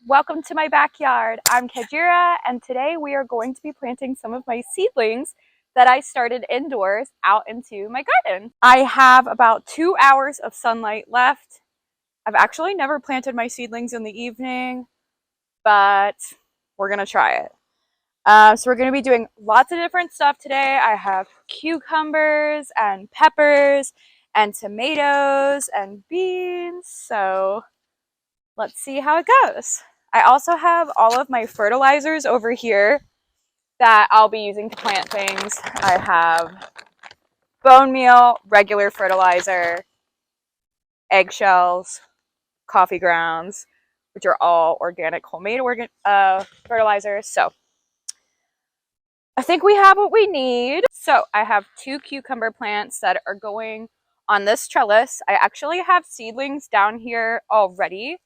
welcome to my backyard. I'm Kajira, and today we are going to be planting some of my seedlings that I started indoors out into my garden. I have about 2 hours of sunlight left. I've actually never planted my seedlings in the evening, but we're gonna try it. So we're gonna be doing lots of different stuff today. I have cucumbers and peppers and tomatoes and beans, so let's see how it goes. I also have all of my fertilizers over here that I'll be using to plant things. I have bone meal, regular fertilizer, eggshells, coffee grounds, which are all organic homemade fertilizers. So I think we have what we need. So I have 2 cucumber plants that are going on this trellis. I actually have seedlings down here already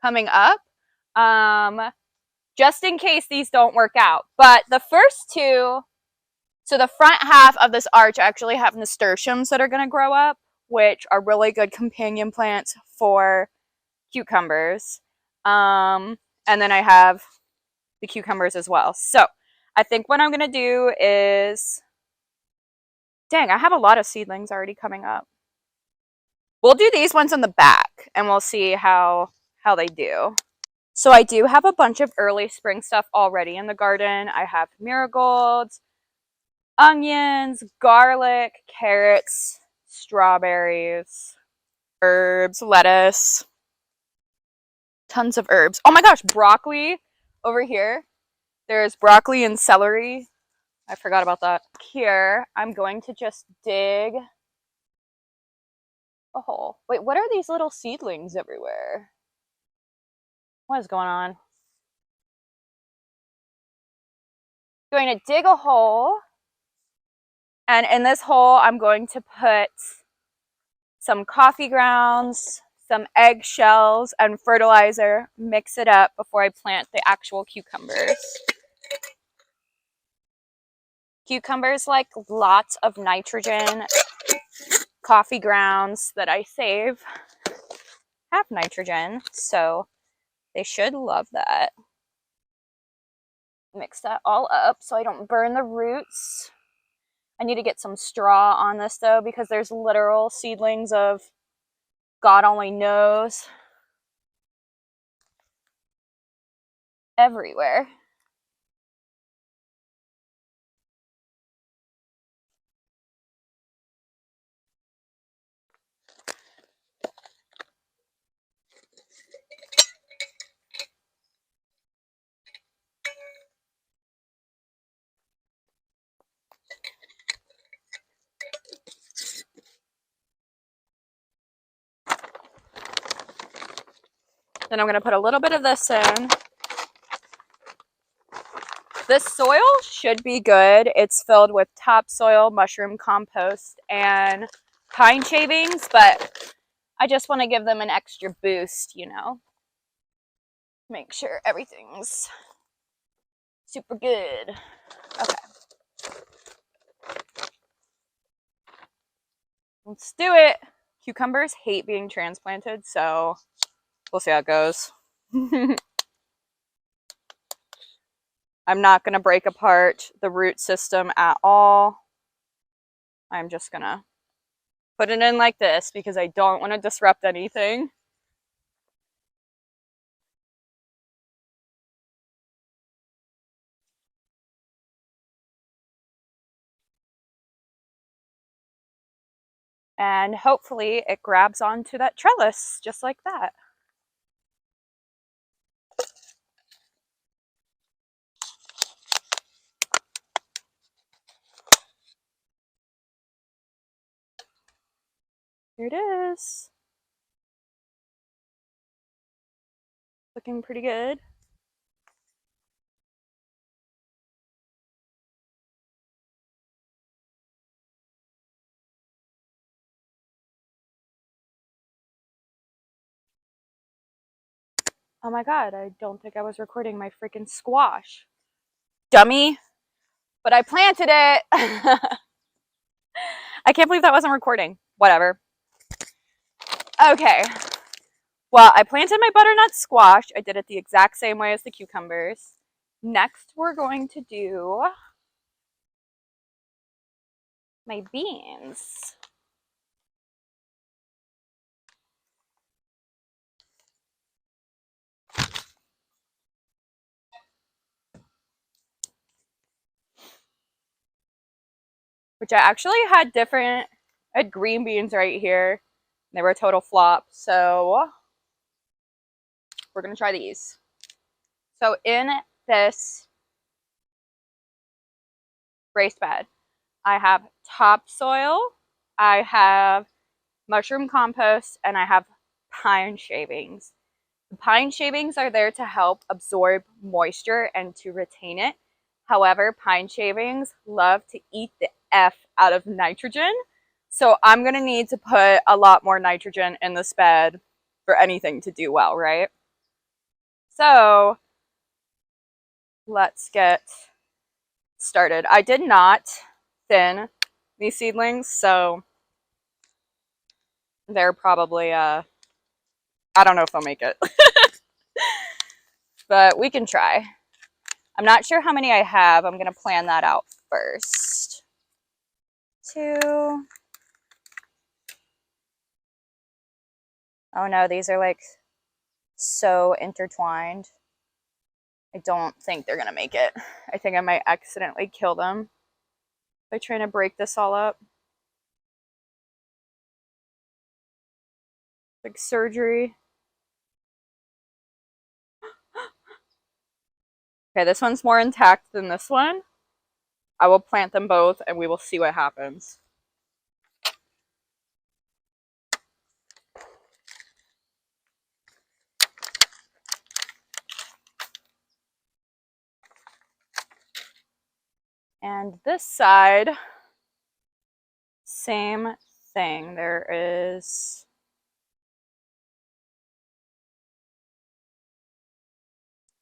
coming up, just in case these don't work out. But the first 2, so the front half of this arch, I actually have nasturtiums that are going to grow up, which are really good companion plants for cucumbers. And then I have the cucumbers as well. So I think what I'm going to do is, dang, I have a lot of seedlings already coming up. We'll do these ones in the back and we'll see how they do. So I do have a bunch of early spring stuff already in the garden. I have marigolds, onions, garlic, carrots, strawberries, herbs, lettuce, tons of herbs. Oh my gosh, broccoli over here. There's broccoli and celery. I forgot about that. Here, I'm going to just dig a hole. Wait, what are these little seedlings everywhere? What is going on? I'm going to dig a hole, and in this hole I'm going to put some coffee grounds, some eggshells, and fertilizer. Mix it up before I plant the actual cucumbers. Cucumbers like lots of nitrogen. Coffee grounds that I save have nitrogen, so they should love that. Mix that all up so I don't burn the roots. I need to get some straw on this though, because there's literal seedlings of God only knows everywhere. Then I'm going to put a little bit of this in. This soil should be good. It's filled with topsoil, mushroom compost, and pine shavings, but I just want to give them an extra boost, you know. Make sure everything's super good. Okay. Let's do it. Cucumbers hate being transplanted, so we'll see how it goes. I'm not going to break apart the root system at all. I'm just going to put it in like this because I don't want to disrupt anything. And hopefully it grabs onto that trellis just like that. Here it is. Looking pretty good. Oh my god, I don't think I was recording my freaking squash. Dummy. But I planted it. I can't believe that wasn't recording. Whatever. Okay. Well, I planted my butternut squash. I did it the exact same way as the cucumbers. Next, we're going to do my beans. Which I actually had different, I had green beans right here. They were a total flop. So we're going to try these. So in this raised bed, I have topsoil, I have mushroom compost, and I have pine shavings. The pine shavings are there to help absorb moisture and to retain it. However, pine shavings love to eat the F out of nitrogen. So I'm going to need to put a lot more nitrogen in this bed for anything to do well, right? So let's get started. I did not thin these seedlings, so they're probably, I don't know if I'll make it. But we can try. I'm not sure how many I have. I'm going to plan that out first. 2. Oh no, these are like so intertwined. I don't think they're going to make it. I think I might accidentally kill them by trying to break this all up. Like surgery. Okay, this one's more intact than this one. I will plant them both and we will see what happens. And this side, same thing. There is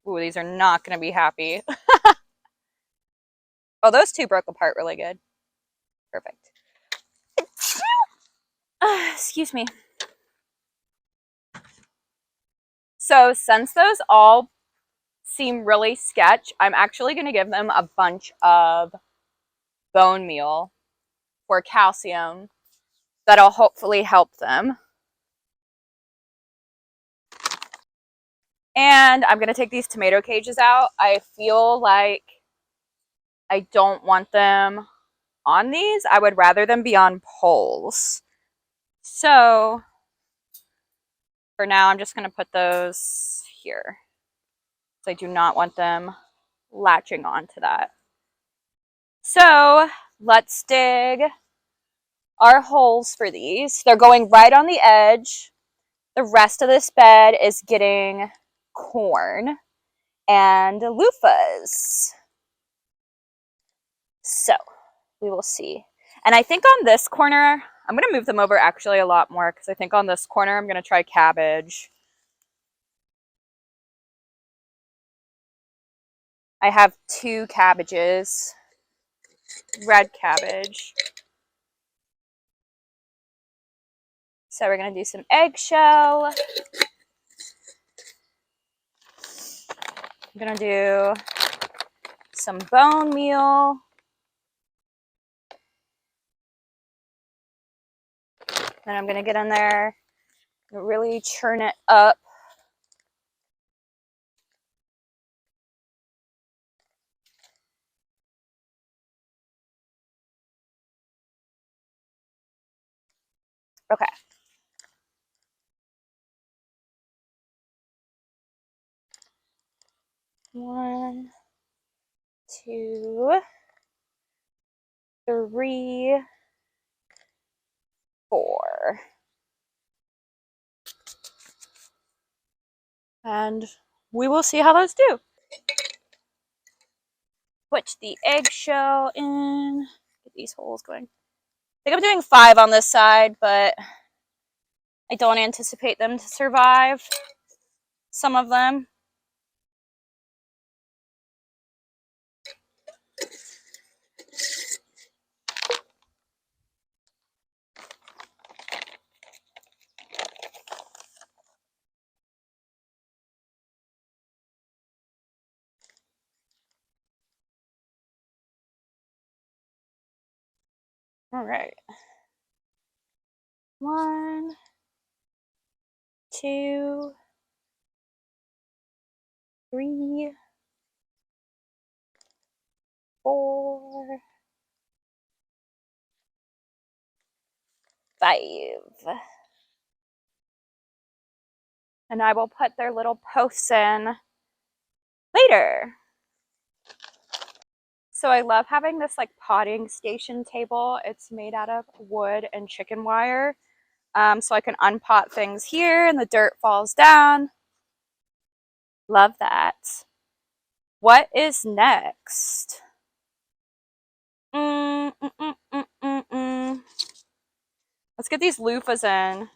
ooh, these are not going to be happy. Oh, those two broke apart really good. Perfect. Excuse me. So since those all seem really sketch, I'm actually going to give them a bunch of bone meal for calcium that'll hopefully help them. And I'm going to take these tomato cages out. I feel like I don't want them on these. I would rather them be on poles. So for now, I'm just going to put those here. So I do not want them latching onto that. So let's dig our holes for these. They're going right on the edge. The rest of this bed is getting corn and loofahs. So we will see. And I think on this corner, I'm going to move them over actually a lot more because I think on this corner, I'm going to try cabbage. I have 2 cabbages, red cabbage. So we're going to do some eggshell. I'm going to do some bone meal. Then I'm going to get in there and really churn it up. Okay. One, 2, 3, 4. And we will see how those do. Put the eggshell in. Get these holes going. I think I'm doing 5 on this side, but I don't anticipate them to survive. Some of them. All right. 1, 2, 3, 4, 5. And I will put their little posts in later. So I love having this like potting station table. It's made out of wood and chicken wire. So I can unpot things here and the dirt falls down. Love that. What is next? Let's get these loofahs in.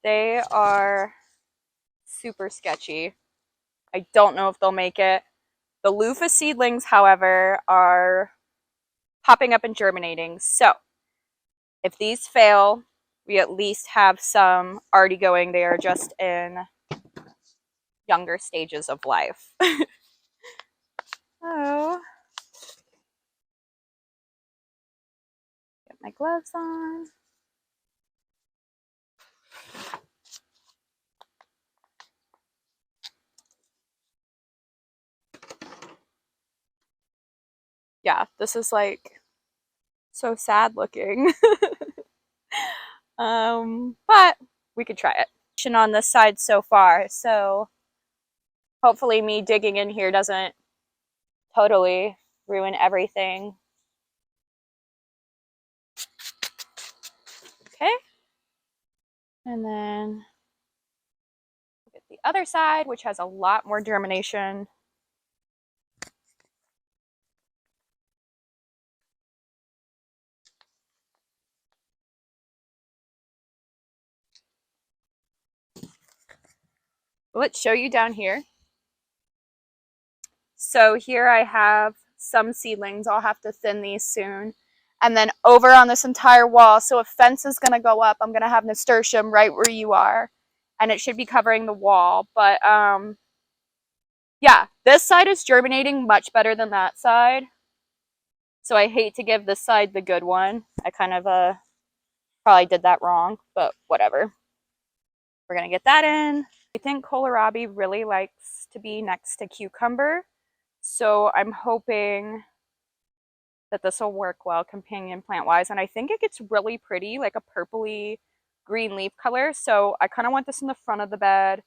They are super sketchy. I don't know if they'll make it. The loofah seedlings, however, are popping up and germinating. So if these fail, we at least have some already going. They are just in younger stages of life. Oh, get my gloves on. Yeah, this is like so sad looking. But we could try it. On this side so far, so hopefully me digging in here doesn't totally ruin everything. Okay. And then get the other side, which has a lot more germination. Let's show you down here. So here I have some seedlings. I'll have to thin these soon. And then over on this entire wall, so if fence is going to go up, I'm going to have nasturtium right where you are. And it should be covering the wall. But yeah, this side is germinating much better than that side. So I hate to give this side the good one. I kind of probably did that wrong, but whatever. We're going to get that in. I think kohlrabi really likes to be next to cucumber. So I'm hoping that this will work well companion plant wise. And I think it gets really pretty, like a purpley green leaf color. So I kind of want this in the front of the bed,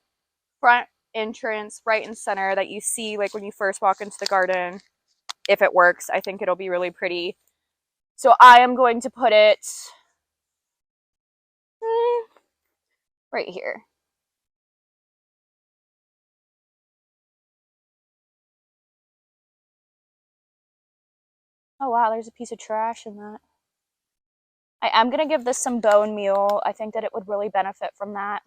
front entrance, right in center that you see like when you first walk into the garden. If it works, I think it'll be really pretty. So I am going to put it right here. Oh wow, there's a piece of trash in that. I am going to give this some bone meal. I think that it would really benefit from that.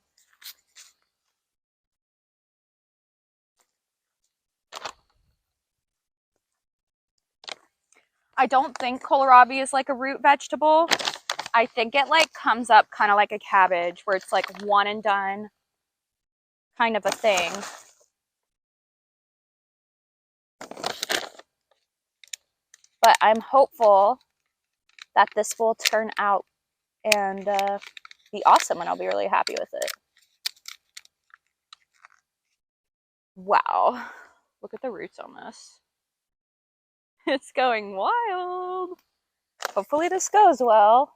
I don't think kohlrabi is like a root vegetable. I think it like comes up kind of like a cabbage where it's like one and done kind of a thing. But I'm hopeful that this will turn out and be awesome and I'll be really happy with it. Wow, look at the roots on this. It's going wild. Hopefully this goes well.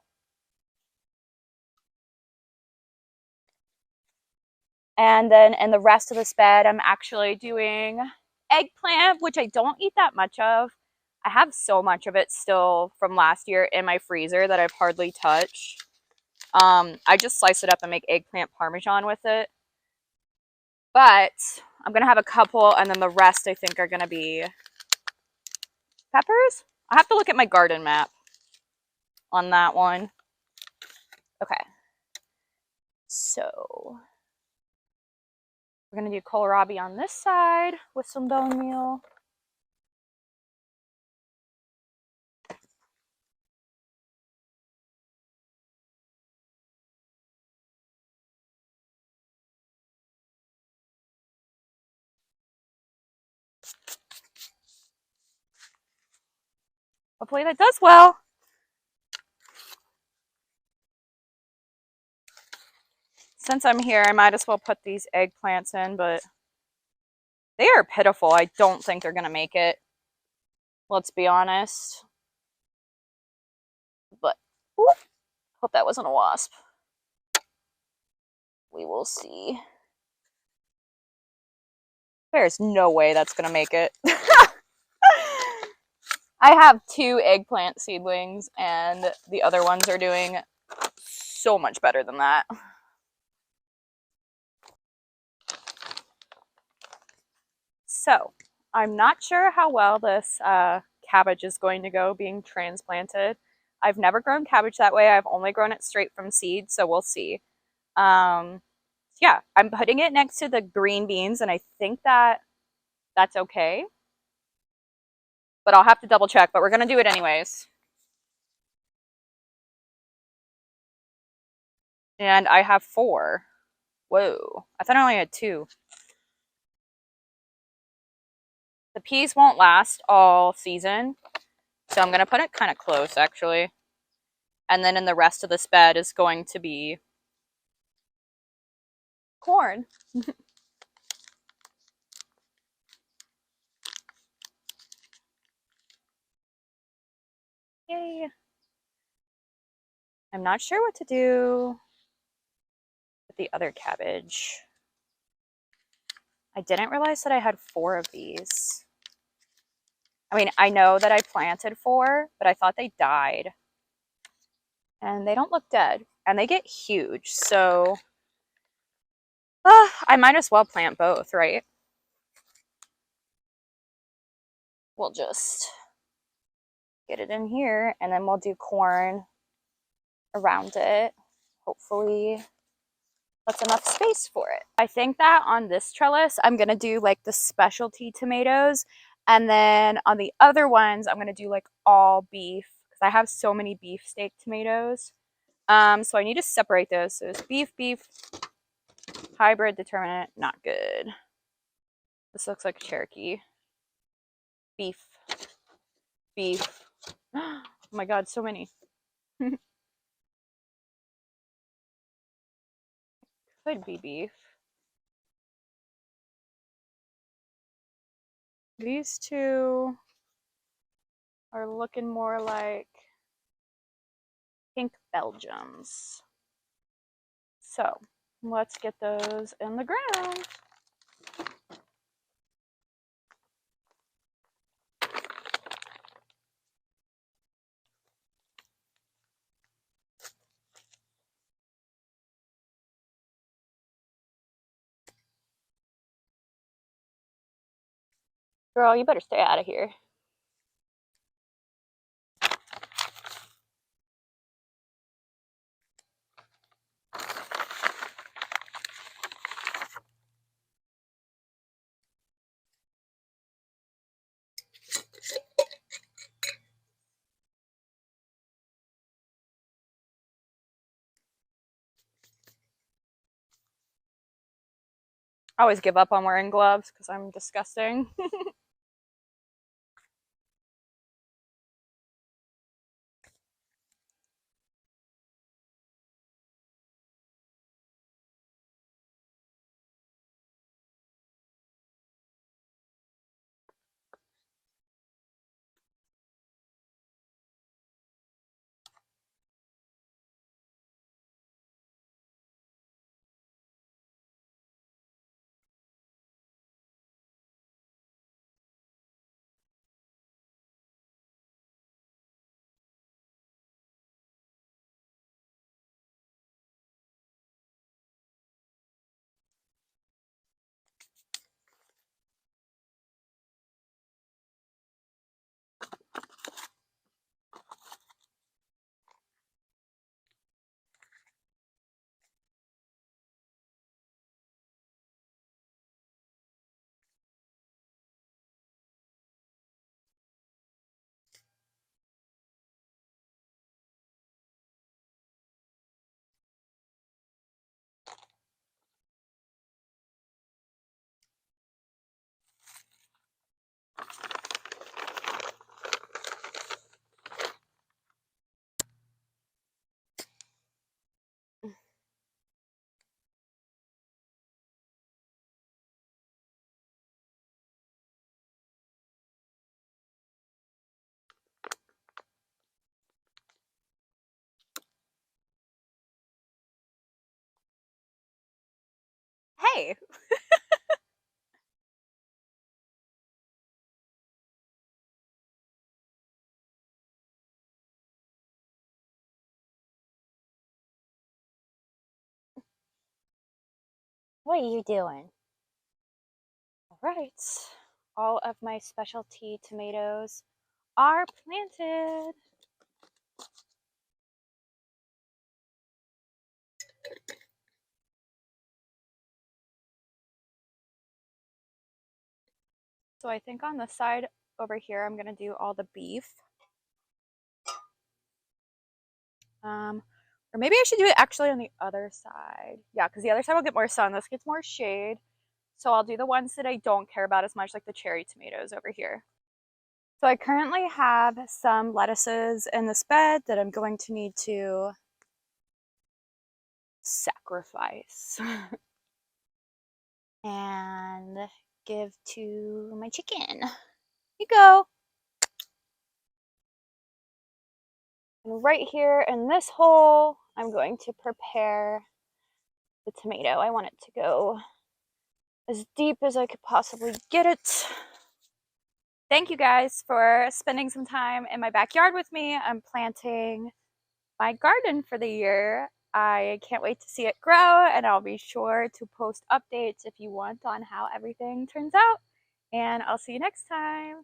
And then in the rest of this bed, I'm actually doing eggplant, which I don't eat that much of. I have so much of it still from last year in my freezer that I've hardly touched. I just slice it up and make eggplant parmesan with it. But I'm going to have a couple, and then the rest I think are going to be peppers. I have to look at my garden map on that one. Okay. So we're going to do kohlrabi on this side with some bone meal. Hopefully that does well. Since I'm here, I might as well put these eggplants in, but they are pitiful. I don't think they're going to make it. Let's be honest. But, whoop, hope that wasn't a wasp. We will see. There's no way that's going to make it. I have 2 eggplant seedlings, and the other ones are doing so much better than that. So, I'm not sure how well this cabbage is going to go being transplanted. I've never grown cabbage that way. I've only grown it straight from seed, so we'll see. Yeah, I'm putting it next to the green beans, and I think that that's okay. But I'll have to double check, but we're going to do it anyways. And I have 4. Whoa, I thought I only had 2. The peas won't last all season, so I'm going to put it kind of close, actually. And then in the rest of this bed is going to be corn. Yay. I'm not sure what to do with the other cabbage. I didn't realize that I had 4 of these. I mean, I know that I planted 4, but I thought they died. And they don't look dead. And they get huge, so I might as well plant both, right? We'll just get it in here, and then we'll do corn around it. Hopefully that's enough space for it. I think that on this trellis, I'm going to do like the specialty tomatoes. And then on the other ones, I'm going to do like all beef because I have so many beefsteak tomatoes. So I need to separate those. So it's beef, hybrid, determinate, not good. This looks like Cherokee. Beef. Oh my god, so many. Could be beef. These 2 are looking more like pink Belgiums. So let's get those in the ground. Girl, you better stay out of here. I always give up on wearing gloves because I'm disgusting. Hey! What are you doing? All right. All of my specialty tomatoes are planted. So I think on the side over here, I'm going to do all the beef. Or maybe I should do it actually on the other side. Yeah, because the other side will get more sun. This gets more shade. So I'll do the ones that I don't care about as much, like the cherry tomatoes over here. So I currently have some lettuces in this bed that I'm going to need to sacrifice and give to my chicken. Here you go. And right here in this hole, I'm going to prepare the tomato. I want it to go as deep as I could possibly get it. Thank you guys for spending some time in my backyard with me. I'm planting my garden for the year. I can't wait to see it grow, and I'll be sure to post updates if you want on how everything turns out. And I'll see you next time.